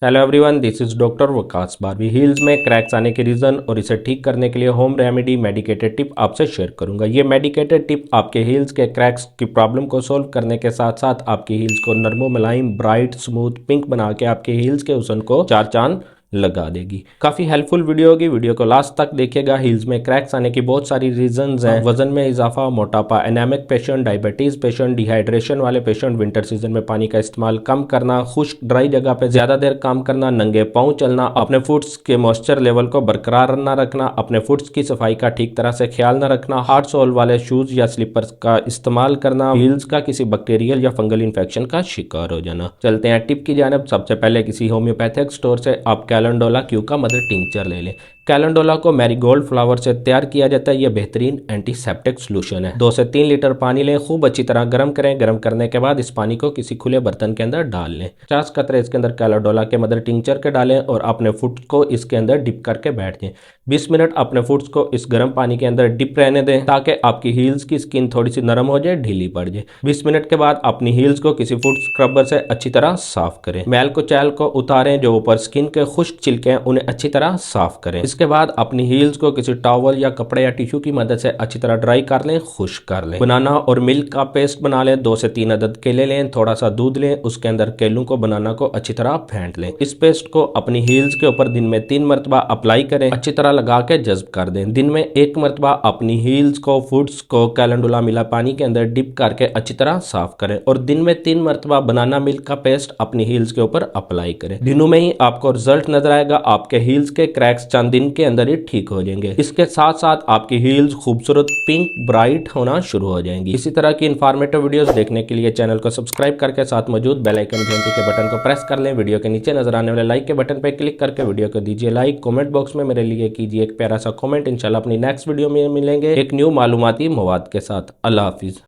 Hello everyone, this is doctor Waqas Barvi. Heels में cracks आने के रीज़न और इसे ठीक करने के लिए होम रेमेडी मेडिकेटेड टिप आपसे शेयर करूंगा। ये मेडिकेटेड टिप आपके हील्स के क्रैक्स की प्रॉब्लम को सॉल्व करने के साथ साथ आपकी हील्स को नरमो मुलायम ब्राइट स्मूथ पिंक बना के आपके हील्स के हुस्न को चार चांद लगा देगी। काफी हेल्पफुल वीडियो होगी, वीडियो को लास्ट तक देखिएगा। हील्स में क्रैक्स आने की बहुत सारी रीजंस हैं। वजन में इजाफा, मोटापा, anaemic patient, diabetes patient, dehydration वाले पेशेंट, विंटर सीजन में पानी का इस्तेमाल कम करना, खुश्क ड्राई जगह पे ज्यादा देर काम करना, नंगे पाँव चलना, अपने फुट्स के मॉइस्चर लेवल को बरकरार न रखना, अपने फुट्स की सफाई का ठीक तरह से ख्याल न रखना, हार्ड सोल वाले शूज या स्लीपर्स का इस्तेमाल करना, हील्स का किसी बैक्टीरियल या फंगल इन्फेक्शन का शिकार हो जाना। चलते हैं टिप की जानिब। सबसे पहले किसी होम्योपैथिक स्टोर से आप कैलेंडोला क्यू का मदर टिंचर ले लें। कैलेंडोला को मैरीगोल्ड फ्लावर से तैयार किया जाता है। यह बेहतरीन एंटीसेप्टिक सोल्यूशन है। 2 से 3 लीटर पानी लें, खूब अच्छी तरह गर्म करें। गर्म करने के बाद इस पानी को किसी खुले बर्तन के अंदर डाल लें। 50 कतरे इसके अंदर कैलेंडोला के मदर टिंचर के डालें और अपने फुट को इसके अंदर डिप करके बैठ जाएं। 20 मिनट अपने फुट्स को इस गर्म पानी के अंदर डिप रहने दें ताकि आपकी हील्स की स्किन थोड़ी सी नरम हो जाए, ढीली पड़ जाए। 20 मिनट के बाद अपनी हील्स को किसी फुट स्क्रबर से अच्छी तरह साफ करें। मैल को चैल को उतारें, जो ऊपर स्किन के खुश्क छिलके हैं उन्हें अच्छी तरह साफ करें। इसके बाद अपनी हील्स को किसी टॉवल या कपड़े या टिश्यू की मदद से अच्छी तरह ड्राई कर लें, खुश्क कर लें। बनाना और मिल्क का पेस्ट बना लें। 2 से 3 अदद केले लें, थोड़ा सा दूध लें, उसके अंदर केलों को बनाना को अच्छी तरह फेंट लें। इस पेस्ट को अपनी हील्स के ऊपर दिन में 3 मरतबा अप्लाई करें, अच्छी तरह लगा के जज्ब कर दें। दिन में 1 मरतबा अपनी हील्स को फुट्स को कैलेंडुला मिला पानी के अंदर डिप करके अच्छी तरह साफ करें और दिन में 3 मरतबा बनाना मिल्क का पेस्ट अपनी हील्स के ऊपर अप्लाई करें। दिनों में ही आपको रिजल्ट नजर आएगा। आपके हील्स के क्रैक्स चंद दिन के अंदर ही ठीक हो जाएंगे। इसके साथ साथ आपकी हील्स खूबसूरत पिंक ब्राइट होना शुरू हो जाएंगी। इसी तरह की इंफॉर्मेटिव वीडियोस देखने के लिए चैनल को सब्सक्राइब करके साथ मौजूद बेल आइकन घंटी के बटन को प्रेस कर लें। वीडियो के नीचे नजर आने वाले लाइक के बटन पर क्लिक करके वीडियो को दीजिए लाइक। कमेंट बॉक्स में मेरे लिए कीजिए एक प्यारा सा कमेंट। इंशाल्लाह अपनी नेक्स्ट वीडियो में मिलेंगे एक न्यू मालूमाती मवाद के साथ। अल्लाह हाफिज।